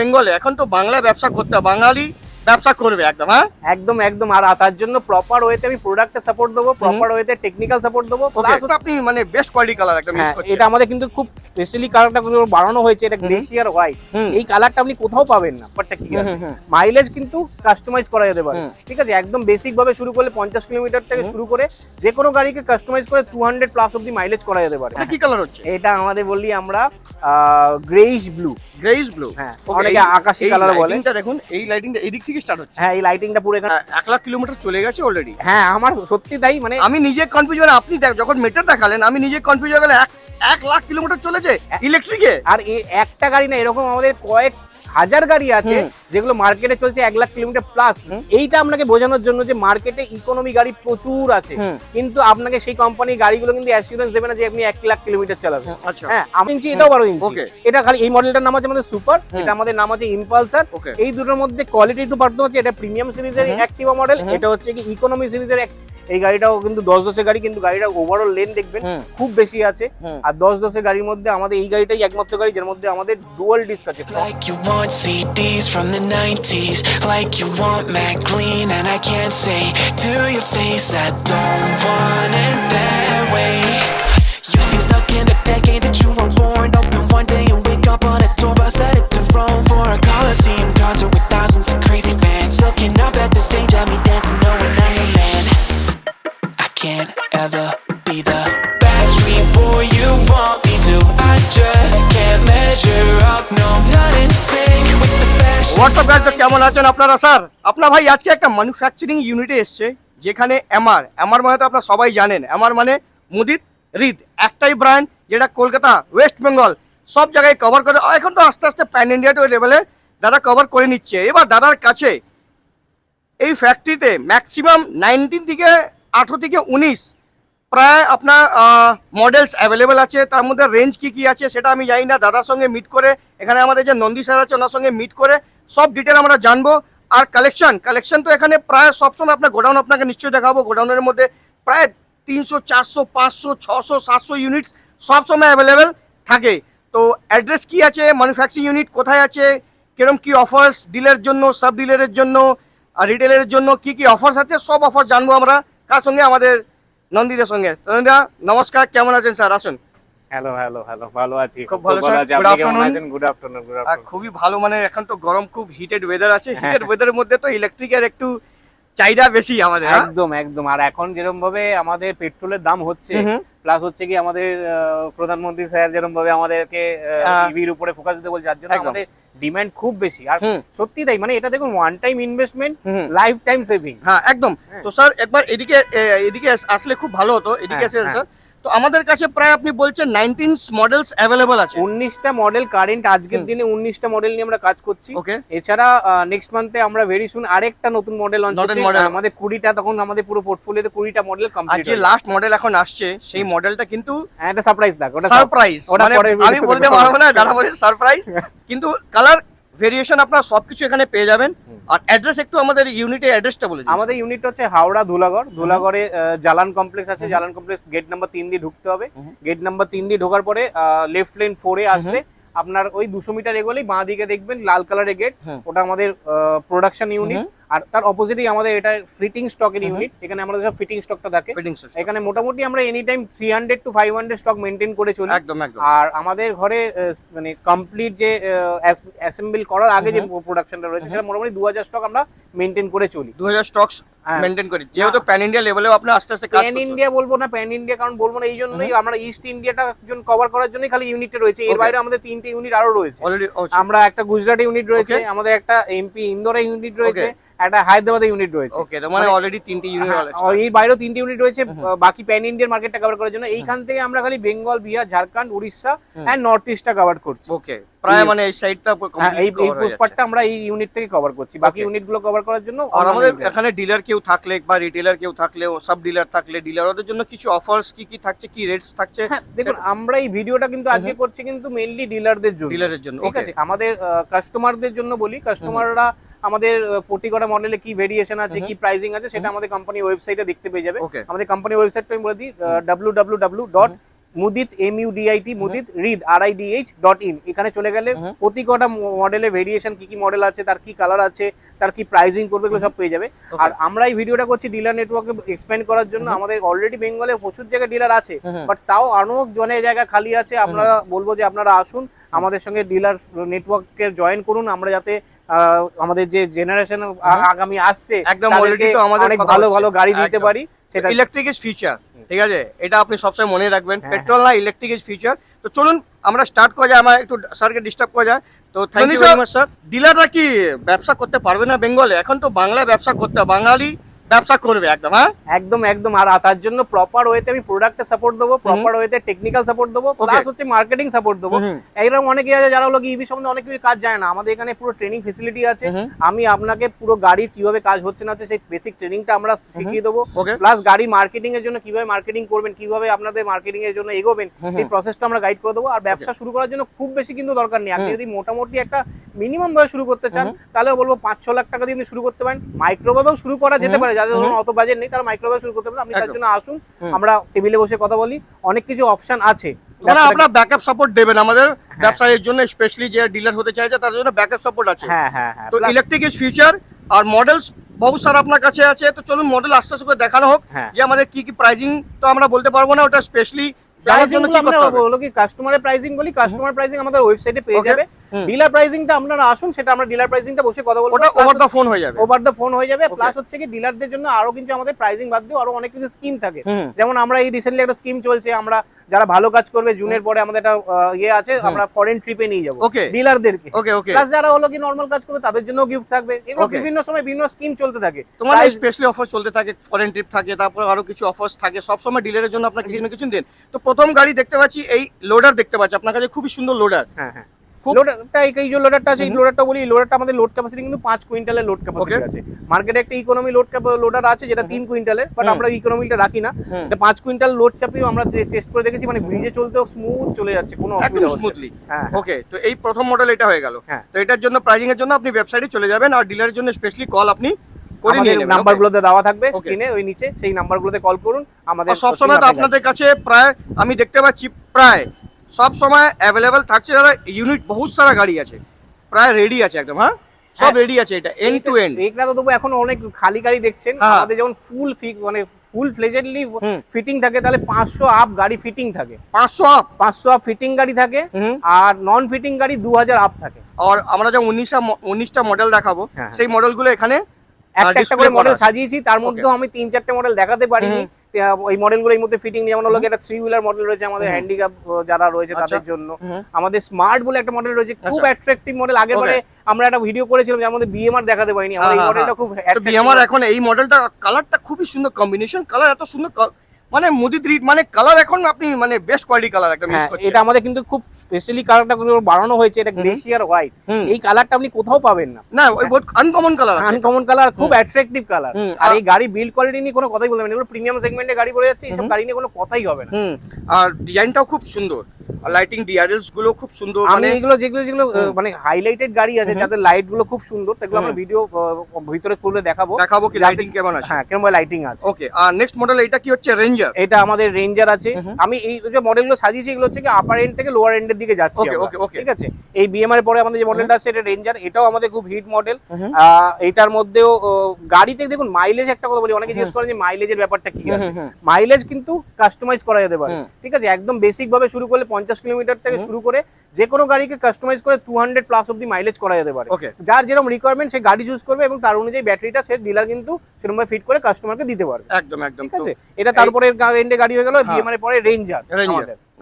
বেঙ্গলে এখন তো বাংলায় ব্যবসা করতে হবে, বাঙালি ব্যবসা করবে একদম। হ্যাঁ, একদম একদম। আর তার জন্য প্রপার ওয়েতে আমি প্রোডাক্টে সাপোর্ট দেবো, প্রপার ওয়েতে টেকনিক্যাল সাপোর্ট দেবো। প্লাস আপনি মানে বেস্ট কোয়ালিটি কালার একদম ইউজ করছেন। এটা আমাদের কিন্তু খুব স্পেশালি কালারটা বাড়ানো হয়েছে, এটা গ্লেসিয়ার হোয়াইট। এই কালারটা আপনি কোথাও পাবেন না, বাট কি আছে মাইলেজ কিন্তু কাস্টমাইজ করা যেতে পারে। ঠিক আছে, একদম বেসিক ভাবে শুরু করলে 50 কিলোমিটার থেকে শুরু করে যে কোনো গাড়িকে কাস্টমাইজ করে 200 প্লাস অবধি মাইলেজ করা যেতে পারে। কি কালার হচ্ছে এটা আমাদের বললি আমরা গ্রেইশ ব্লু। গ্রেইশ ব্লু, হ্যাঁ, অনেকে আকাশী কালার বলে। লাইটিংটা দেখুন, এই লাইটিংটা এদিক থেকে স্টার্ট হচ্ছে। হ্যাঁ, এই লাইটিংটা পুরো এখানে 1 লাখ কিলোমিটার চলে গেছে অলরেডি। হ্যাঁ, আমার সত্যি তাই, মানে আমি নিজে কনফিউজ, মানে আপনি যখন মিটার দেখালেন আমি নিজে কনফিউজ হয়ে গেল। 1 লাখ কিলোমিটার চলেছে ইলেকট্রিকে। আর একটা গাড়ি না, এরকম আমাদের কয়েক হাজার গাড়ি আছে যেগুলো মার্কেটে চলছে 1 লাখ কিলোমিটার প্লাস। এইটা আপনাকে বোঝানোর জন্য যে মার্কেটে ইকোনমি গাড়ি প্রচুর আছে, কিন্তু আপনাকে সেই কোম্পানি গাড়িগুলো কিন্তু অ্যাসিওরেন্স দেবে না যে আপনি 1 লাখ কিলোমিটার চালাবেন। হ্যাঁ, আমি ইঞ্চি, এটাও 12 ইঞ্চি। এটা খালি এই মডেলটার নাম আছে আমাদের সুপার, এটা আমাদের নাম আছে ইম্পালসার। এই দুটোর মধ্যে কোয়ালিটি একটু পার্থক্য হচ্ছে, এটা প্রিমিয়াম সিরিজের অ্যাক্টিভা মডেল, এটা হচ্ছে কি ইকোনমি সিরিজের। এই গাড়িটাও কিন্তু 10-10 গাড়ি, কিন্তু গাড়িটা ওভারঅল লেন দেখবেন খুব বেশি আছে। আর 10-10 গাড়ির মধ্যে আমাদের এই গাড়িটাই একমাত্র গাড়ি যার মধ্যে আমাদের ডুয়াল ডিস্ক আছে। Like you want CDs from the 90s, like you want Mac Clean, and I can't say to your face I don't want it that way. You seem stuck in the decade that you were born. Open one day and wake up on a tour bus headed to Rome for a Coliseum concert with thousands of crazy fans. Looking up at the stage at me dancing, knowing I'm your man. I can't ever be the Backstreet boy you want me to. I just can't measure up, no, not in sync with the fashion. WhatsApp guys, কেমন আছেন আপনারা? Sir, আপনার ভাই আজকে একটা manufacturing ইউনিটে এসছে, যেখানে এমআর মানে তো আপনারা সবাই জানেন। এমআর মানে মুদিত রিদ, একটাই ব্র্যান্ড যেটা কলকাতা, ওয়েস্ট বেঙ্গল সব জায়গায় কভার করে। এখন তো আস্তে আস্তে প্যান ইন্ডিয়া টু লেভেলে দাদা কভার করে নিচ্ছে। এবার দাদার কাছে এই ফ্যাক্টরিতে ম্যাক্সিমাম 19 থেকে 18 থেকে 19 প্রায় আপনার মডেলস অ্যাভেলেবেল আছে। তার মধ্যে রেঞ্জ কি আছে সেটা আমি জানি না। দাদার সঙ্গে মিট করে, এখানে আমাদের যে নন্দী স্যার আছে ওনার সঙ্গে মিট করে সব ডিটেল আমরা জানবো। আর কালেকশন তো এখানে প্রায় সবসময় আপনার গোডাউন আপনাকে নিশ্চয়ই দেখাবো। গোডাউনের মধ্যে প্রায় 300, 400, 500, 600, 700 ইউনিটস সবসময় অ্যাভেলেবেল থাকে। তো অ্যাড্রেস কি আছে, ম্যানুফ্যাকচারিং ইউনিট কোথায় আছে, কিরকম কি অফার্স ডিলারের জন্য, সাব ডিলারের জন্য আর রিটেলের জন্য কি অফার্স আছে, সব অফার জানবো আমরা। কার সঙ্গে? আমাদের নন্দীদের সঙ্গে। নন্দীদা নমস্কার, কেমন আছেন স্যার? আসুন। হ্যালো হ্যালো হ্যালো, ভালো আছি, খুব ভালো স্যার। আছি। আপনি কেমন আছেন? Good afternoon. খুবই ভালো, মানে এখন তো গরম, খুব হিটেড ওয়েদার আছে। হিটেড ওয়েদারের মধ্যে তো ইলেকট্রিকের একটু চাহিদা বেশি আমাদের। একদম একদম। আর এখন যেরকম ভাবে আমাদের পেট্রোলের দাম হচ্ছে, প্লাস হচ্ছে কি আমাদের প্রধানমন্ত্রী স্যার যেরকম ভাবে আমাদেরকে ইভির উপরে ফোকাস দিতে বলছে, যার জন্য আমাদের ডিমান্ড খুব বেশি। আর সত্যি তাই, মানে এটা দেখুন one time investment, life time saving. হ্যাঁ একদম। তো স্যার একবার এদিকে আসলে খুব ভালো হতো। এদিকে আসেন স্যার। তো আমাদের কাছে প্রায় আপনি বলছেন 19 মডেলস অ্যাভেলেবল আছে। 19টা মডেল কারেন্ট আজকের দিনে 19টা মডেল নিয়ে আমরা কাজ করছি। এছাড়া নেক্সট মান্থে আমরা ভেরি সুন আরেকটা নতুন মডেল লঞ্চ করছি। আমাদের 20টা, তখন আমাদের পুরো পোর্টফোলিওতে 20টা মডেল কমপ্লিট। যে লাস্ট মডেল এখন আসছে সেই মডেলটা কিন্তু একটা সারপ্রাইজ থাক, ওটা সারপ্রাইজ। মানে আমি বলতে পারবো না, দাদা বলে সারপ্রাইজ। কিন্তু কালার ভেরিয়েশন আপনারা সবকিছু এখানে পেয়ে যাবেন। আর অ্যাড্রেস একটু আমাদের ইউনিটের অ্যাড্রেসটা বলে দিন। আমাদের ইউনিট হচ্ছে হাওড়া ধুলাগড়ে জালান কমপ্লেক্স আছে। জালান কমপ্লেক্স গেট নাম্বার 3 দিয়ে ঢুকতে হবে। গেট নাম্বার 3 দিয়ে ঢোকার পরে লেফট লেন 4 এ আসলে আপনার ওই 200 মিটার এগোলেই বাঁ দিকে দেখবেন লাল কালারের গেট, ওটা আমাদের প্রোডাকশন ইউনিট। আর তার অপোজিটেই আমাদের এটা ফিটিং স্টকের ইউনিট। এখানে আমাদের সব ফিটিং স্টকটা থাকে। এখানে মোটামুটি আমরা any time 300 to 500 stock maintain করে চলি। একদম একদম। আর আমাদের ঘরে মানে কমপ্লিট যে অ্যাসেম্বল করার আগে যে প্রোডাকশনটা রয়েছে সেটা মোটামুটি 2000 স্টক আমরা মেইনটেইন করে চলি। 2000 স্টকস মেইনটেইন করি, যেহেতু প্যান ইন্ডিয়া লেভেলেও আপনি আস্তে আস্তে কাজ করছেন। প্যান ইন্ডিয়া বলবো না, প্যান ইন্ডিয়া কারণ বলবো না এই জন্যই, আমরা ইস্ট ইন্ডিয়াটা জন্য কভার করার জন্যই খালি ইউনিটটা রয়েছে। এর বাইরে আমাদের 3টে ইউনিট আরো রয়েছে। আমরা একটা গুজরাটি ইউনিট রয়েছে, আমাদের একটা এমপি ইন্দোরে ইউনিট রয়েছে, একটা হায়দ্রাবাদে ইউনিট রয়েছে। ওকে, তো মানে অলরেডি 3টে ইউনিট আছে। এই বাইরেও 3টে ইউনিট রয়েছে বাকি প্যান ইন্ডিয়ার মার্কেটটা কভার করার জন্য। এইখান থেকে আমরা খালি বেঙ্গল, বিহার, ঝাড়খণ্ড, উড়িষ্যা এন্ড নর্থ ইস্টটা কভার করছি। ওকে, প্রায় মানে এই সাইডটা এই পার্টটা আমরা এই ইউনিট থেকে কভার করছি, বাকি ইউনিটগুলো কভার করার জন্য। আর আমাদের এখানে ডিলার কেউ থাকলে বা রিটেলার কেউ থাকলে, ও সব ডিলার থাকলে, ডিলারদের জন্য কিছু অফার্স কি থাকছে, কি রেটস থাকছে? দেখুন, আমরা এই ভিডিওটা কিন্তু আজকে করছি কিন্তু মেইনলি ডিলারদের জন্য। ঠিক আছে, আমাদের কাস্টমারদের জন্য বলি। কাস্টমাররা আমাদের প্রতি কটা মডেলে কি ভেরিয়েশন আছে, কি প্রাইসিং আছে, সেটা আমাদের কোম্পানি ওয়েবসাইটে দেখতে পেয়ে যাবে। আমাদের কোম্পানি ওয়েবসাইটটা আমি বলে দিই, www. মুদিত MUDIT মুদিত রিদ RIDH.in এখানে চলে গেলে প্রতি কটা মডেলের ভেরিয়েশন কি কি মডেল আছে, তার কি কালার আছে, তার কি প্রাইসিং করবে, এগুলো সব পেয়ে যাবে। আর আমরা এই ভিডিওটা করছি ডিলার নেটওয়ার্কে এক্সপ্যান্ড করার জন্য। আমাদের অলরেডি বেঙ্গলে প্রচুর জায়গায় ডিলার আছে, বাট তাও আরো অনেক জায়গা খালি আছে। আমরা বলবো যে আপনারা আসুন আমাদের সঙ্গে ডিলার নেটওয়ার্কে জয়েন করুন, আমরা যাতে আমাদের যে জেনারেশন আগামী আসছে একদম তাদেরকে অলরেডি তো আমাদের অনেক কথা ভালো হচ্ছে। ভালো গাড়ি দিতে একদম। পারি। সেটা ইলেকট্রিক ইজ ফিউচার, ঠিক আছে, এটা আপনি সবসময় মনে রাখবেন, হ্যাঁ, পেট্রোল না ইলেকট্রিক ইজ ফিউচার। তো চলুন আমরা স্টার্ট করা যায়, আমার একটু স্যারকে ডিস্টার্ব করা যায়। তো thank you very much sir. ডিলাররা কি ব্যবসা করতে পারবে না বেঙ্গলে? এখন তো বাংলায় ব্যবসা করতে হবে, বাঙালি ব্যবসা করবে একদম। হ্যাঁ, একদম একদম। আর তার জন্য প্রপার ওয়েতে আমি প্রোডাক্টে সাপোর্ট দেবো, প্রপার ওয়েতে টেকনিক্যাল সাপোর্ট দেবো, প্লাস হচ্ছে মার্কেটিং সাপোর্ট দেবো। এইরকম অনেকে আছে যারা হলো ইভি সম্বন্ধে অনেক কিছু কাজ জানে না, আমাদের এখানে পুরো ট্রেনিং ফেসিলিটি আছে। আমি আপনাকে পুরো গাড়ির কিভাবে কাজ হচ্ছে না হচ্ছে সেই বেসিক ট্রেনিংটা আমরা শিখিয়ে দেবো। প্লাস গাড়ির মার্কেটিং এর জন্য কিভাবে মার্কেটিং করবেন, কিভাবে আপনাদের মার্কেটিং এর জন্য এগোবেন, সেই প্রসেসটা আমরা গাইড করে দেবো। আর ব্যবসা শুরু করার জন্য খুব বেশি কিন্তু দরকার নেই। আপনি যদি মোটামুটি একটা মিনিমাম ভাবে শুরু করতে চান তাহলে বলবো 5-6 লাখ টাকা দিয়ে আপনি শুরু করতে পারেন। মাইক্রোভাবেও শুরু করা যেতে পারে, যাদের ধরুন অত বাজেট নেই তারা মাইক্রোভাবে শুরু করতে পারেন। আপনি তার জন্য আসুন, আমরা টেবিলে বসে কথা বলি, অনেক কিছু অপশন আছে। মানে আপনারা ব্যাকআপ সাপোর্ট দেবেন আমাদের ব্যবসায়ের জন্য, স্পেশালি যে ডিলার হতে চাইছে তাদের জন্য ব্যাকআপ সাপোর্ট আছে। হ্যাঁ হ্যাঁ হ্যাঁ। তো ইলেকট্রিক ইজ ফিউচার আর মডেলস বহু সারা আপনার কাছে আছে। তো চলুন মডেল আস্তে আস্তে করে দেখানো হোক যে আমাদের কি কি প্রাইসিং তো আমরা বলতে পারবো না, ওটা স্পেশালি জানার জন্য কি করতে হবে। বলো কি কাস্টমারের প্রাইসিং বলি, কাস্টমার প্রাইসিং আমাদের ওয়েবসাইটে পেয়ে যাবে। ডিলার প্রাইসিংটা আপনারা আসুন, সেটা আমরা ডিলার প্রাইসিংটা বসে কথা বলবো, ওটা ওভার দ্য ফোন হয়ে যাবে। ওভার দ্য ফোন হয়ে যাবে। প্লাস হচ্ছে কি ডিলারদের জন্য আরো কিন্তু আমাদের প্রাইসিং বাদ দিয়ে আরো অনেক কিছু স্কিম থাকে। যেমন আমরা এই রিসেন্টলি একটা স্কিম চলছে, আমরা যারা ভালো কাজ করবে জুনের পরে আমাদের একটা ইয়ে আছে, আমরা ফরেন ট্রিপে নিয়ে যাবো ডিলারদেরকে। প্লাস যারা হলো কি নরমাল কাজ করবে তাদের জন্য গিফট থাকবে। এগুলো বিভিন্ন সময় বিভিন্ন স্কিম চলতে থাকে, তোমার স্পেশালি অফার চলতে থাকে, ফরেন ট্রিপ থাকে, তারপর আরো কিছু অফার্স থাকে। সব সময় ডিলারের জন্য আপনার কিছু না কিছু দেন। তো প্রথম গাড়ি দেখতে পাচ্ছি, এই লোডার দেখতে পাচ্ছি আপনার কাছে, খুবই সুন্দর লোডার। হ্যাঁ হ্যাঁ, লোডারটা এই যে লোডারটা আছে, এই লোডারটা বলি, লোডারটা আমাদের লোড ক্যাপাসিটি কিন্তু 5 কুইন্টালের লোড ক্যাপাসিটি আছে। মার্কেটে একটা ইকোনমি লোডার আছে যেটা 3 কুইন্টালের, বাট আমরা ইকোনমিটা রাখি না। এটা 5 কুইন্টাল লোড চাপিয়ে আমরা টেস্ট করে দেখেছি, মানে ব্রিজে চলতেও স্মুথ চলে যাচ্ছে, কোনো অসুবিধা হচ্ছে না স্মুথলি। ওকে, তো এই প্রথম মডেল এটা হয়ে গেল। তো এটার জন্য প্রাইসিং এর জন্য আপনি ওয়েবসাইটে চলে যাবেন, আর ডিলারের জন্য স্পেশালি কল আপনি করে নিয়ে নেবেন। নাম্বারগুলোতে দেওয়া থাকবে স্ক্রিনে ওই নিচে, সেই নাম্বারগুলোতে কল করুন। আমাদের সব সময় তো আপনাদের কাছে প্রায় আমি দেখতে পাচ্ছি প্রায় সব সময় অ্যাভেলেবল থাকছে, যারা ইউনিট বহুত সারা গাড়ি আছে, প্রায় রেডি আছে একদম। হ্যাঁ, সব রেডি আছে, এটা এন্ড টু এন্ড। এইটা তো তবু এখন অনেক খালি গাড়ি দেখছেন। আমাদের যেমন ফুল ফ্লেজেডলি ফিটিং থাকে, তাহলে 500 আপ গাড়ি ফিটিং থাকে, 500 আপ ফিটিং গাড়ি থাকে, আর নন ফিটিং গাড়ি 2000 আপ থাকে। আর আমরা যে 19টা মডেল দেখাবো, সেই মডেলগুলো এখানে একটা করে মডেল সাজিয়েছি, তার মধ্যেও আমি 3-4টে মডেল দেখাতে পারিনি। ওই মডেলগুলো এই মধ্যে ফিটিং, যেমন হলো একটা 3 হুইলার মডেল রয়েছে আমাদের, হ্যান্ডিক্যাপ যারা রয়েছে তাদের জন্য। আমাদের স্মার্ট বলে একটা মডেল রয়েছে, খুব অ্যাট্রাকটিভ মডেল। আগেরবারে আমরা একটা ভিডিও করেছিলাম যার মধ্যে বিএমআর দেখাতে পারিনি, আমার এই মডেলটা খুব বিএমআর। এখন এই মডেলটা কালারটা খুবই সুন্দর, কম্বিনেশন কালার এত সুন্দর, মানে মুদিত রিড মানে কালার এখন আপনি মানে বেস্ট কোয়ালিটি কালার একদম ইউজ করছেন। এটা আমাদের কিন্তু খুব স্পেশালি কালারটা বানানো হয়েছে, এটা গ্লেসিয়ার হোয়াইট। এই কালারটা আপনি কোথাও পাবেন না, না ওই বহুত আনকমন কালার আছে, আনকমন কালার, খুব অ্যাট্রাকটিভ কালার। আর এই গাড়ি বিল্ড কোয়ালিটি নিয়ে কোনো কথাই বলতে হবে না, এগুলো প্রিমিয়াম সেগমেন্টে গাড়ি পড়ে যাচ্ছে, এইসব গাড়ি নিয়ে কোনো কথাই হবে না। আর ডিজাইনটাও খুব সুন্দর, লাইটিং ডিআরএলস গুলো খুব সুন্দর। মানে এগুলো যেগুলো মানে হাইলাইটেড গাড়ি আছে, যাদের লাইট গুলো খুব সুন্দর, সেগুলো আমরা ভিডিও ভিতরে খুলে দেখাবো কি লাইটিং কেমন আছে। হ্যাঁ, কেমন লাইটিং আছে। ওকে, আর নেক্সট মডেল এটা কি হচ্ছে? রেঞ্জার। এটা আমাদের রেঞ্জার আছে। আমি এই যে মডেলগুলো সাজিয়েছি এগুলো হচ্ছে কি আপার এন্ড থেকে লোয়ার এন্ডের দিকে যাচ্ছে। ঠিক আছে, এই বিএমআর এর পরে আমাদের যে মডেলটা আছে এটা রেঞ্জার, এটাও আমাদের খুব হিট মডেল। এটার মধ্যেও গাড়িতে দেখুন মাইলেজ, একটা কথা বলি, অনেকে জিজ্ঞেস করেন যে মাইলেজের ব্যাপারটা কি আছে। মাইলেজ কিন্তু কাস্টমাইজ করা যেতে পারে। ঠিক আছে, একদম বেসিক ভাবে শুরু করলে 50 কিলোমিটার থেকে শুরু করে যে কোনো গাড়িকে কাস্টমাইজ করে 200 প্লাস অবধি মাইলেজ করা যেতে পারে। যার যেরকম রিকোয়ারমেন্ট সে গাড়ি চুজ করবে, এবং তার অনুযায়ী ব্যাটারিটা সে ডিলার কিন্তু সেরকম ভাবে ফিট করে কাস্টমারকে দিতে পারবে। একদম একদম, ঠিক আছে। এটা তারপরে এন্ডে গাড়ি হয়ে গেল বিএমআর এর পরে রেঞ্জার।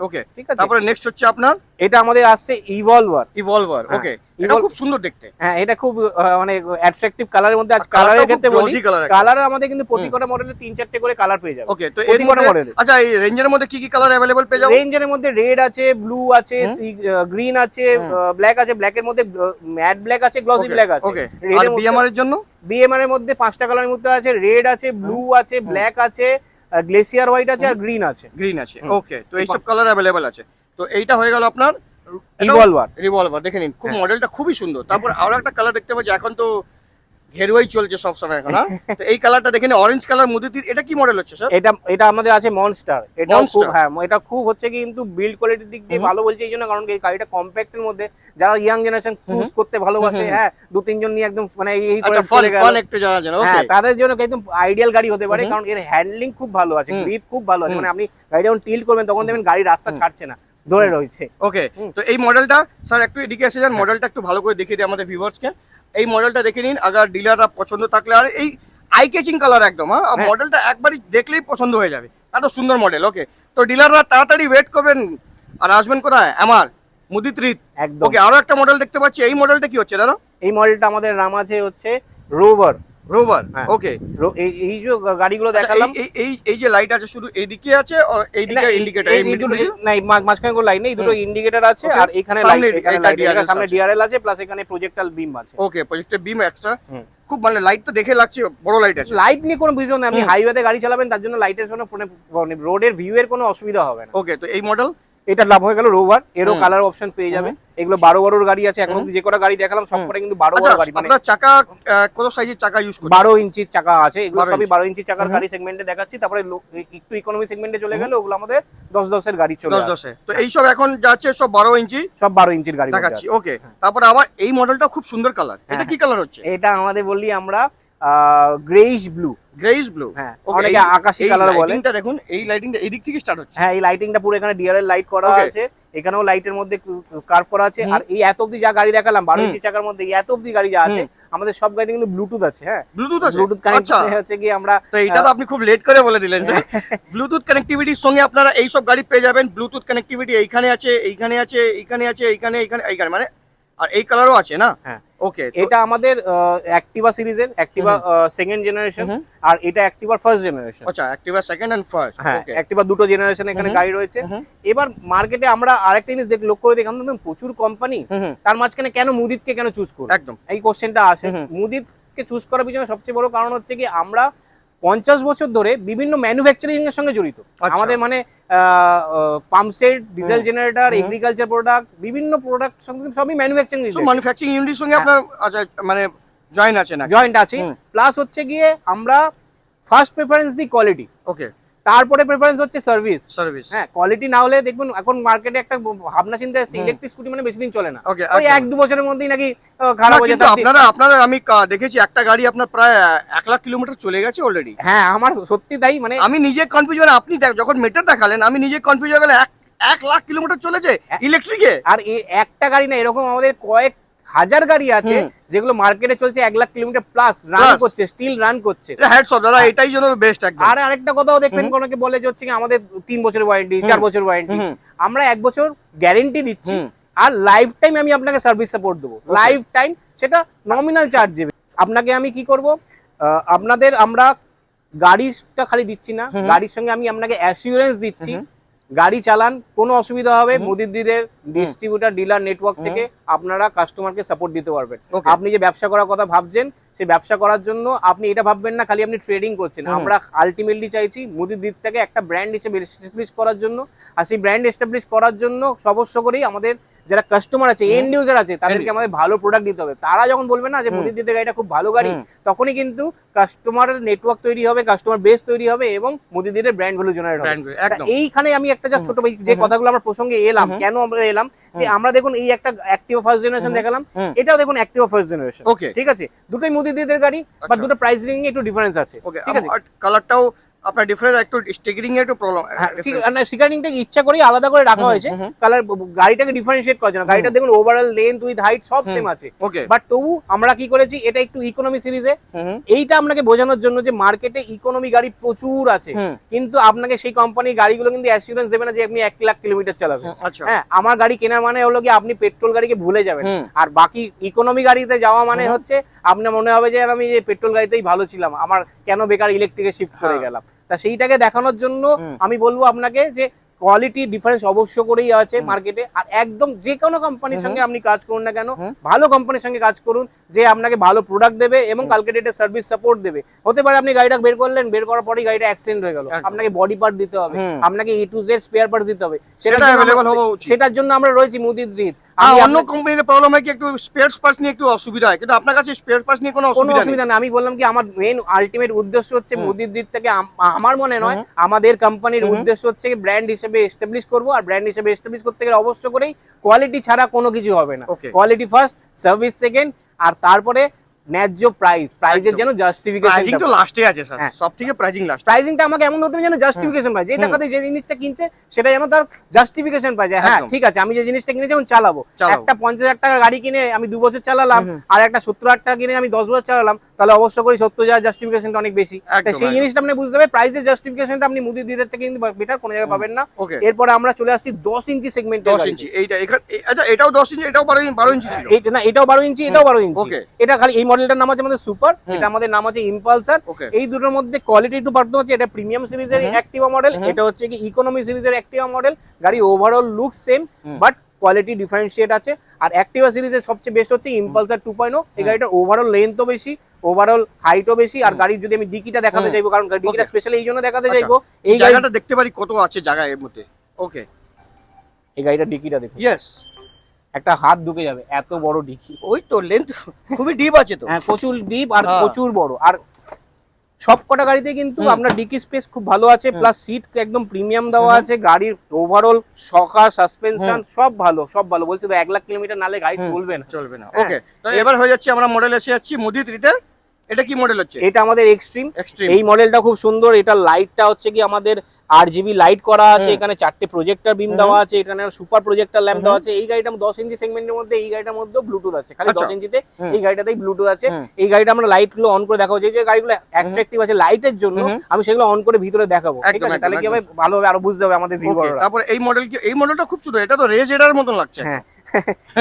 ওকে, ঠিক আছে। তারপরে নেক্সট হচ্ছে আপনার, এটা আমাদের আসছে ইভলভার। ওকে, এটা খুব সুন্দর দেখতে। হ্যাঁ, এটা খুব মানে অ্যাট্রাকটিভ কালারের মধ্যে আছে। কালারের ক্ষেত্রে বলি, কালার আমাদের কিন্তু প্রতি কটা মডেলে 3-4টে করে কালার পেয়ে যাবে। ওকে, তো এই মডেলে আচ্ছা এই রেঞ্জের মধ্যে কি কি কালার अवेलेबल পেয়ে যাবে? রেঞ্জের মধ্যে রেড আছে, ব্লু আছে, গ্রিন আছে, ব্ল্যাক আছে। ব্ল্যাকের মধ্যে ম্যাট ব্ল্যাক আছে, গ্লসি ব্ল্যাক আছে। ওকে, আর বিএমআর এর জন্য? বিএমআর এর মধ্যে 5টা কালারের মধ্যে আছে, রেড আছে, ব্লু আছে, ব্ল্যাক আছে, গ্লেসিয়ার হোয়াইট আছে, আর গ্রিন আছে। ওকে, তো এই সব কালার अवेलेबल আছে। তো এইটা হয়ে গেল আপনার রিভলভার। দেখে নিন, খুব মডেলটা খুবই সুন্দর। তারপর আরো একটা কালার দেখতে পাচ্ছি, এখন তো ঘেরুয়াই চলছে সব সময় এখন, হ্যাঁ? তো এই কালারটা দেখেন, অরেঞ্জ কালার মুদিতির, এটা কি মডেল হচ্ছে স্যার? এটা আমাদের আছে মনস্টার। এটা খুব Monster? হ্যাঁ, এটা খুব হচ্ছে কিন্তু বিল্ড কোয়ালিটির দিক দিয়ে ভালো বলছে এই জন্য, কারণ এই গাড়িটা কম্প্যাক্টের মধ্যে যারা ইয়াং জেনারেশন ক্রুজ করতে ভালোবাসে, হ্যাঁ, 2-3 জন নিয়ে একদম মানে এই করে আচ্ছা, চলে গেল, ফান একটু জানা যায়, ওকে। হ্যাঁ, তাদের জন্য একদম আইডিয়াল গাড়ি হতে পারে, কারণ এর হ্যান্ডলিং খুব ভালো আছে, গ্রিপ খুব ভালো আছে, মানে আপনি গাড়ি যখন টিল্ট করবেন তখন দেখবেন গাড়ি রাস্তা ছাড়ছে না, ধরে রয়েছে। ওকে, তো এই মডেলটা স্যার একটু এদিকে এসে যান, মডেলটা একটু ভালো করে দেখিয়ে দিই আমাদের ভিউয়ার্সকে। এই মডেলটা দেখে নিন, আগার ডিলাররা পছন্দ থাকলে, আর এই আই ক্যাচিং কালার একদম, হ্যাঁ, মডেলটা একবারই দেখলেই পছন্দ হয়ে যাবে, এত সুন্দর মডেল। ওকে, তো ডিলাররা তাড়াতাড়ি ওয়েট করবেন আর আসবেন কোথায়? আমার মুদিত রিত। একদম। ওকে, আরো একটা মডেল দেখতে পাচ্ছি, এই মডেলটা কি হচ্ছে দাদা? এই মডেলটা আমাদের নাম আছে হচ্ছে রোভার। রোভার, হ্যাঁ। ওকে। এই যে গাড়িগুলো দেখালাম, এই যে লাইট আছে শুধু এইদিকে আছে, আর এইদিকে ইন্ডিকেটর, এই দুটো না, মাঝখানে কোনো লাইট নেই, দুটো ইন্ডিকেটর আছে, Okay. আর এখানে সামনে লাইট, এখানে এটা লাইট, DRL সামনে আছে। ডিআরএল আছে, প্লাস এখানে প্রজেক্টাল বিম আছে। ওকে, প্রজেক্টর বিম এক্সট্রা, খুব মানে লাইট তো দেখে লাগছে বড় লাইট আছে। লাইট নিয়ে কোনো বিষয় নেই, আপনি হাইওয়েতে গাড়ি চালাবেন তার জন্য লাইটের জন্য রোডের ভিউ এর কোনো অসুবিধা হবে না। ওকে, তো এই মডেল এটা লাভ হয়ে গেল রোভার, এরও কালার অপশন পেয়ে যাবে। এগুলো 12 গাড়ি আছে, এখন অব্দি যে কটা গাড়ি দেখালাম সবকটা কিন্তু 12 গাড়ি, মানে আপনার চাকা কত সাইজের চাকা ইউজ করছেন? 12 ইঞ্চির চাকা আছে, এগুলো 12 সবই ইঞ্চি। 12 ইঞ্চি চাকার গাড়ি সেগমেন্টে দেখাচ্ছি। তারপরে একটু ইকোনমি সেগমেন্টে চলে গেলে ওগুলো আমাদের 10 এর গাড়ি চলে 10 আসে। তো এইসব এখন যাচ্ছে সব 12 ইঞ্চি সব 12 ইঞ্চির গাড়ি দেখাচ্ছি। ওকে, তারপরে আবার এই মডেলটা খুব সুন্দর কালার, এটা কি কালার হচ্ছে? এটা আমাদের বললি আমরা গ্রেইশ ব্লু। গ্রেইশ ব্লু, হ্যাঁ, অনেকে আকাশী কালার বলে। লাইটিংটা দেখুন, এই লাইটিংটা এদিক থেকে স্টার্ট হচ্ছে। হ্যাঁ, এই লাইটিংটা পুরো এখানে ডিআরএল লাইট করা Okay. আছে, এখানেও লাইটের মধ্যে কার্ভ করা আছে। আর এই এত অব্দি যা গাড়ি দেখালাম 12 ইঞ্চি চাকার মধ্যে, এই এত অব্দি গাড়ি যা আছে আমাদের সব গাড়িতে কিন্তু ব্লুটুথ আছে। হ্যাঁ, ব্লুটুথ আছে, ব্লুটুথ আচ্ছা। কানেক্ট হচ্ছে কি আমরা, তো এটা তো আপনি খুব লেট করে বলে দিলেন স্যার। ব্লুটুথ কানেক্টিভিটির সঙ্গে আপনারা এই সব গাড়ি পেয়ে যাবেন। ব্লুটুথ কানেক্টিভিটি এইখানে আছে, এইখানে আছে, এইখানে আছে, এইখানে মানে, আর এই কালারও আছে না? হ্যাঁ। ওকে, এটা আমাদের অ্যাক্টিভা সিরিজের, অ্যাক্টিভা সেকেন্ড জেনারেশন, আর এটা অ্যাক্টিভা ফার্স্ট জেনারেশন। আচ্ছা, অ্যাক্টিভা সেকেন্ড এন্ড ফার্স্ট। হ্যাঁ, অ্যাক্টিভা দুটো জেনারেশন এখানে গাড়ি রয়েছে। এবার মার্কেটে আমরা আরেকটা জিনিস লক্ষ্য করে দেখলাম, দেখুন প্রচুর কোম্পানি, তার মাঝখানে কেন মুদিতকে কেন চুজ করব? একদম, এই কোশ্চেনটা আসে। মুদিতকে চুজ করার পিছনে সবচেয়ে বড় কারণ হচ্ছে কি, আমরা 50 বছর ধরে বিভিন্ন ম্যানুফ্যাকচারিং এর সঙ্গে জড়িত। আমাদের মানে pump set, diesel generator, agriculture product, বিভিন্ন প্রোডাক্ট সবই ম্যানুফ্যাকচারিং ম্যানুফ্যাকচারিং ইউনিটের সঙ্গে আপনার আচ্ছা মানে জয়েন আছে না? জয়েন্ট আছে। প্লাস হচ্ছে গিয়ে আমরা ফার্স্ট প্রেফারেন্স দিই কোয়ালিটি, ওকে, তারপরে প্রেফারেন্স হচ্ছে সার্ভিস। হ্যাঁ, কোয়ালিটি না হলে দেখবেন এখন মার্কেটে একটা ভাবনা চিন্তা আছে, ইলেকট্রিক স্কুটি মানে বেশি দিন চলে না, ওকে, ওই 1-2 বছরের মধ্যেই নাকি খারাপ হয়ে যায়। আপনারা আমি দেখেছি একটা গাড়ি আপনার প্রায় 1 লাখ কিলোমিটার চলে গেছে অলরেডি। হ্যাঁ, আমার সত্যি তাই, মানে আমি নিজে কনফিউজ, মানে আপনি যখন মিটার দেখালেন আমি নিজে কনফিউজ হয়ে গেলে 1 লাখ কিলোমিটার চলেছে ইলেকট্রিকে। আর এই একটা গাড়ি না, এরকম আমাদের কয়েক হাজার গাড়ি আছে যেগুলো মার্কেটে চলছে 1 লাখ কিলোমিটার প্লাস রান করছে, স্টিল রান করছে। হ্যাটস অফ দাদা, এটাই জন্য বেস্ট একদম। আর আরেকটা কথাও দেখবেন, অনেকে বলে যে হচ্ছে কি আমাদের 3 বছরের ওয়ারেন্টি, 4 বছর ওয়ারেন্টি, আমরা 1 বছর গ্যারেন্টি দিচ্ছি, আর লাইফ টাইম আমি আপনাকে সার্ভিস সাপোর্ট দেবো। লাইফ টাইম, সেটা নমিনাল চার্জ দেবে আপনাকে। আমি কি করব, আপনাদের আমরা গাড়িটা খালি দিচ্ছি না, গাড়ির সঙ্গে আমি আপনাকে অ্যাসিওরেন্স দিচ্ছি, গাড়ি চালান, কোনো অসুবিধা হবে মুদিতদের ডিস্ট্রিবিউটার ডিলার নেটওয়ার্ক থেকে আপনারা কাস্টমারকে সাপোর্ট দিতে পারবেন। আপনি যে ব্যবসা করার কথা ভাবছেন, সেই ব্যবসা করার জন্য আপনি এটা ভাববেন না খালি আপনি ট্রেডিং করছেন। আমরা আলটিমেটলি চাইছি মুদিতকে একটা ব্র্যান্ড হিসেবে এস্টাবলিশ করার জন্য, আর সেই ব্র্যান্ড এস্টাবলিশ করার জন্য অবশ্য করেই আমাদের যারা কাস্টমার আছে, এন্ড ইউজার আছে, তাদেরকে আমাদের ভালো প্রোডাক্ট দিতে হবে। তারা যখন বলবে না যে মুদিতদের গাড়িটা খুব ভালো গাড়ি, তখনই কিন্তু কাস্টমারের নেটওয়ার্ক তৈরি হবে, কাস্টমার বেস তৈরি হবে, এবং মুদিতদের ব্র্যান্ড ভ্যালু জেনারেট হবে। এইখানে আমি একটা জাস্ট ছোট যে কথাগুলো আমরা প্রসঙ্গে এলাম, কেন আমরা এলাম, যে আমরা দেখুন এই একটা অ্যাক্টিভা ফার্স্ট জেনারেশন দেখালাম, এটাও দেখুন অ্যাক্টিভা ফার্স্ট জেনারেশন। ঠিক আছে, দুটোই মুদিতদের গাড়ি, বাট দুটো প্রাইসিং এ একটু ডিফারেন্স আছে। ঠিক আছে, কালারটাও আপনার ডিফারেন্স, একটু স্টিকারিং এ একটু প্রবলেম। স্টিকারিংটা ইচ্ছা করে আলাদা করে রাখা হয়েছে, কালার গাড়িটাকে ডিফারেন্সিয়েট করার জন্য। গাড়িটা দেখুন ওভারঅল লেন্থ উইথ হাইট সব সেম আছে, বাট তবু আমরা কি করেছি, এটা একটু ইকোনমি সিরিজে, এইটা আপনাকে বোঝানোর জন্য যে মার্কেটে ইকোনমি গাড়ি প্রচুর আছে, কিন্তু আপনাকে সেই কোম্পানি গাড়িগুলো কিন্তু অ্যাসিওরেন্স দেবে না যে আপনি 1 লাখ কিলোমিটার চালাবেন। হ্যাঁ, আমার গাড়ি কেনার মানে হলো কি আপনি পেট্রোল গাড়িকে ভুলে যাবেন, আর বাকি ইকোনমি গাড়িতে যাওয়া মানে হচ্ছে আপনার মনে হবে যে আমি যে পেট্রোল গাড়িতেই ভালো ছিলাম, আমার কেন বেকার ইলেকট্রিকে শিফট করে গেলাম। তা সেইটাকে দেখানোর জন্য আমি বলবো আপনাকে যে কোয়ালিটি ডিফারেন্স অবশ্য করেই আছে মার্কেটে। আর একদম যে কোনো কোম্পানির সঙ্গে আপনি কাজ করুন না কেন, ভালো কোম্পানির সঙ্গে কাজ করুন, যে আপনাকে ভালো প্রোডাক্ট দেবে এবং কালকে ডেটে সার্ভিস সাপোর্ট দেবে। হতে পারে আপনি গাড়িটা বের করলেন, বের করার পরেই গাড়িটা অ্যাক্সিডেন্ট হয়ে গেল, আপনাকে বডি পার্ট দিতে হবে, আপনাকে A to Z spare parts দিতে হবে, সেটার জন্য আমরা রয়েছি মুদিত। আমি অন্য কোম্পানির প্রবলেম হয় কি একটু স্পেয়ার পার্টস নিয়ে একটু অসুবিধা হয়, কিন্তু আপনার কাছে স্পেয়ার পার্টস নিয়ে কোনো কোনো অসুবিধা নেই। অসুবিধা নেই। আমি বললাম কি আমার মেন আলটিমেট উদ্দেশ্য হচ্ছে মোদির দিক থেকে আমার মনে নয়, আমাদের কোম্পানির উদ্দেশ্য হচ্ছে ব্র্যান্ড হিসেবে এস্টাবলিশ করব, আর ব্র্যান্ড হিসেবে এস্টাবলিশ করতে গেলে অবশ্য করেই কোয়ালিটি ছাড়া কোনো কিছু হবে না। Okay. Quality first, service second, আর তারপরে ন্যায্য প্রাইজের যেন প্রাইজিং জাস্টিফিকেশন তো লাস্টে আছে স্যার, হ্যাঁ। সবথেকে প্রাইজিং লাস্ট। প্রাইসিংটা আমাকে এমন হতে হবে যেন জাস্টিফিকেশন পায়, যে টাকাতে যে জিনিসটা কিনছে সেটা যেন তার জাস্টিফিকেশন পায়, যে হ্যাঁ একদম। ঠিক আছে আমি যে জিনিসটা কিনে যেমন চালাবো। চালাবো। একটা 50,000 টাকার গাড়ি কিনে আমি 2 বছর চালালাম, আর একটা 70,000 টাকা কিনে আমি 10 বছর চালালাম, তাহলে অবশ্য করে 70,000 জাস্টিফিকেশনটা অনেক বেশি। তাই একদম, সেই একদম। জিনিসটা আপনি বুঝতে হবে, প্রাইসের জাস্টিফিকেশনটা আপনি মুদির দিদের থেকে কিন্তু বেটার কোনো জায়গায় পাবেন না। Okay. এরপরে আমরা চলে আসছি 10 ইঞ্চি সেগমেন্টের 10 ইঞ্চি এইটা আচ্ছা, এটাও 10 ইঞ্চি, এটাও 12 ইঞ্চি ছিল। এইটা না, এটাও 12 ইঞ্চি, এটাও 12 ইঞ্চি। Okay. এটা খালি এই মডেলটার নাম আছে আমাদের সুপার, এটা আমাদের নাম আছে ইম্পালসার। Okay. এই দুটোর মধ্যে কোয়ালিটি একটু পার্থক্য হচ্ছে, এটা প্রিমিয়াম সিরিজের অ্যাক্টিভা মডেল, এটা হচ্ছে কি ইকোনমি সিরিজের অ্যাক্টিভা মডেল। গাড়ি overall look same, but quality differentiate আছে। আর অ্যাক্টিভা সিরিজের সবচেয়ে বেস্ট হচ্ছে ইম্পালসার 2.0। এই গাড়িটার ওভারঅল লেন্থও বেশি, ওভারঅল হাইটও বেশি। আর গাড়ির যদি আমি ডিকিটা দেখাতে চাইবো, কারণ ডিকিটা স্পেশালি এই জন্য দেখাতে চাইবো, এই জায়গাটা দেখতে পারি কত আছে জায়গা এর মধ্যে। ওকে, এই গাড়িটার ডিকিটা দেখুন, ইয়েস, একটা হাত ঢুকে যাবে এত বড় ডিকি। ওই তো লেন্থ খুবই ডিপ আছে তো। হ্যাঁ, প্রচুর ডিপ আর হ্যাঁ। প্রচুর বড়। আর সব কটা গাড়িতে কিন্তু আপনার ডিকি স্পেস খুব ভালো আছে, প্লাস সিট একদম প্রিমিয়াম দেওয়া আছে। গাড়ির ওভারঅল শকা, সাসপেনশন সব ভালো, সব ভালো। বলছি তো 1 লাখ কিলোমিটার নালে গাড়ি চলবে না। চলবে না। হ্যাঁ। ওকে, তো এবার হয়ে যাচ্ছে আমরা মডেল এসে যাচ্ছি মোদি 3-তে। এটা কি মডেল হচ্ছে? এটা আমাদের এক্সট্রিম। এক্সট্রিম। এই মডেলটা খুব সুন্দর। এটা লাইটটা হচ্ছে কি আমাদের RGB লাইট করা আছে, এখানে 4টে প্রজেক্টর বিম দেওয়া আছে, এখানে সুপার প্রজেক্টর ল্যাম্প দেওয়া আছে। এই গাড়িটা 10 ইঞ্চি সেগমেন্টের মধ্যে, এই গাড়িটার মধ্যে ব্লুটুথ আছে, খালি 10 ইঞ্চিতে এই গাড়িটাতেই ব্লুটুথ আছে। এই গাড়িটা আমরা লাইট গুলো অন করে দেখাবো, যে গাড়িগুলো অ্যাট্রাকটিভ আছে লাইটের জন্য আমি সেগুলো অন করে ভিতরে দেখাবো, ঠিক একদম, আছে? তাহলে কি একদম, হবে, ভালোভাবে আরো বুঝতে হবে আমাদের ওকে, ভিউয়াররা। তারপর এই মডেল কি, এই মডেলটা খুব সুন্দর, এটা তো রেজ এডার মতন লাগছে। হ্যাঁ,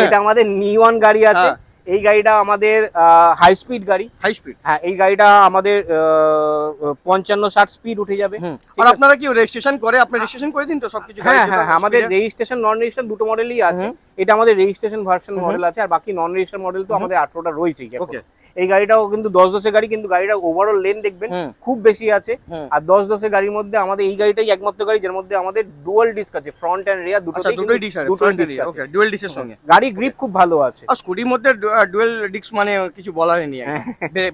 এটা আমাদের নিওয়ান গাড়ি আছে। এই গাড়িটা আমাদের হাই স্পিড গাড়ি। High speed. হ্যাঁ, এই গাড়িটা আমাদের 55-60 স্পিড উঠে যাবে। আর আপনারা কি রেজিস্ট্রেশন করে, আপনি রেজিস্ট্রেশন করে দিন তো সবকিছু? হ্যাঁ হ্যাঁ, আমাদের রেজিস্ট্রেশন নন রেজিস্ট্রেশন দুটো মডেলই আছে। এটা আমাদের রেজিস্ট্রেশন ভার্সন মডেল আছে, আর বাকি নন রেজিস্ট্রেশন মডেল তো আমাদের 18টা রয়েছেই। ওকে, এই গাড়িটাও কিন্তু 10-10 গাড়ি, কিন্তু গাড়িটা ওভারঅল লেন দেখবেন খুব বেশি আছে। আর 10-10 গাড়ির মধ্যে আমাদের এই গাড়িটাই একমাত্র গাড়ি যার মধ্যে আমাদের ডুয়াল ডিস্ক আছে, ফ্রন্ট এন্ড রিয়ার আচ্ছা, দুটোই ডিস্ক আছে, ফ্রন্ট এন্ড রিয়ার। ওকে, ডুয়াল ডিস্কের সঙ্গে গাড়ি গ্রিপ খুব ভালো আছে। আর স্কুটির মধ্যে ডুয়াল ডিস্ক মানে কিছু বলার নেই,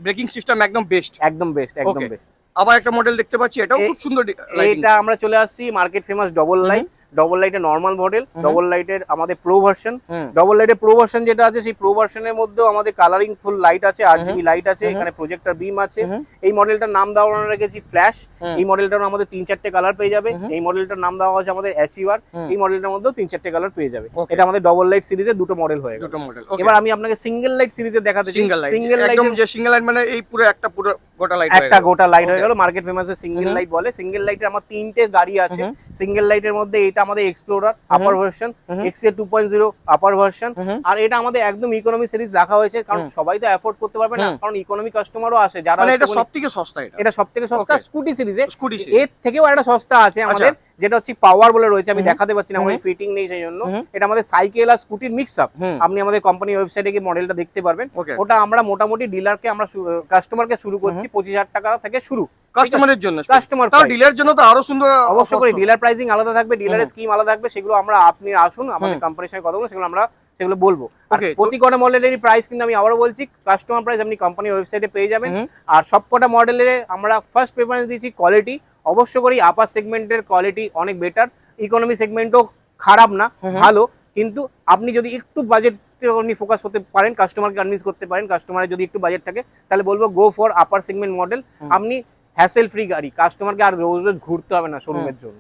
ব্রেকিং সিস্টেম একদম বেস্ট, একদম বেস্ট, একদম Okay. বেস্ট। আবার একটা মডেল দেখতে পাচ্ছি, এটাও খুব সুন্দর লাইটিং। এটা আমরা চলে আসছি market famous double light. Double লাইটের নর্মাল মডেল, ডবল লাইটের আমাদের প্রো ভার্সন। ডবল লাইটের প্রো ভার্সন যেটা আছে, সেই প্রো ভার্সনের মধ্যেও আমাদের কালারিং ফুল লাইট আছে, RGB লাইট আছে, এখানে প্রজেক্টর বিম আছে। এই মডেলটার নাম দেওয়া আমরা রেখেছি ফ্ল্যাশ। এই মডেলটার আমাদের 3-4টে কালার পেয়ে যাবে। এই মডেলটার নাম দেওয়া আছে আমাদের অ্যাচিভার। এই মডেলটার মধ্যেও 3-4টে কালার পেয়ে যাবে। এটা আমাদের ডবল লাইট সিরিজের দুটো মডেল হয়ে গেল। দুটো মডেল। এবার আমি আপনাকে সিঙ্গেল লাইট সিরিজের দেখাতে চাই। সিঙ্গেল লাইট, সিঙ্গেল লাইট একদম যে সিঙ্গেল লাইট মানে এই পুরো একটা পুরো গোটা লাইট, একটা গোটা লাইট হয়ে গেল। মার্কেট ফেমাসের সিঙ্গেল লাইট বলে। সিঙ্গেল লাইটের আমার 3টে গাড়ি আছে। সিঙ্গেল লাইটের মধ্যে এটা আমাদের এক্সপ্লোরার আপার ভার্সন, XA 2.0 আপার ভার্সন। আর এটা আমাদের একদম ইকোনমি সিরিজ রাখা হয়েছে, কারণ সবাই তো অ্যাফোর্ড করতে পারবে না, কারণ ইকোনমি কাস্টমারও আসে যারা, মানে এটা সবথেকে সস্তা। এটা সবথেকে সস্তা স্কুটি সিরিজে। স্কুটি এর থেকেও একটা সস্তা আছে আমাদের, যেটা হচ্ছে পাওয়ার বলে রয়েছে, আমি দেখাতে পাচ্ছি না, আমার ফিটিং নেই সেই জন্য। এটা আমাদের সাইকেল আর স্কুটির মিক্স আপ। আপনি আমাদের কোম্পানির ওয়েবসাইটে গিয়ে মডেলটা দেখতে পারবেন। ওটা আমরা মোটামুটি ডিলারকে, আমরা কাস্টমারকে শুরু করছি 25,000 টাকা থেকে শুরু কাস্টমারের জন্য। কাস্টমার তাও ডিলারের জন্য তো আরো সুন্দর। অবশ্যই করে ডিলার প্রাইসিং আলাদা থাকবে, ডিলারের স্কিম আলাদা থাকবে, সেগুলো আমরা, আপনি আসুন আমাদের কোম্পানির সঙ্গে কথা বলুন, সেগুলো বলবো। প্রতি কটা মডেলেরই প্রাইস কিন্তু আমি আবারও বলছি, কাস্টমার প্রাইস আপনি কোম্পানির ওয়েবসাইটে পেয়ে যাবেন। আর সবকটা মডেলের আমরা ফার্স্ট প্রেফারেন্স দিচ্ছি কোয়ালিটি। অবশ্য করেই আপার সেগমেন্টের কোয়ালিটি অনেক বেটার, ইকোনমি সেগমেন্টও খারাপ না, ভালো। কিন্তু আপনি যদি একটু বাজেট ফোকাস করতে পারেন, কাস্টমারকে কনভিন্স করতে পারেন, কাস্টমারের যদি একটু বাজেট থাকে, তাহলে বলবো go for upper segment model. আপনি হ্যাসেল ফ্রি গাড়ি, কাস্টমারকে আর রোজ রোজ ঘুরতে হবে না শোরুমের জন্য।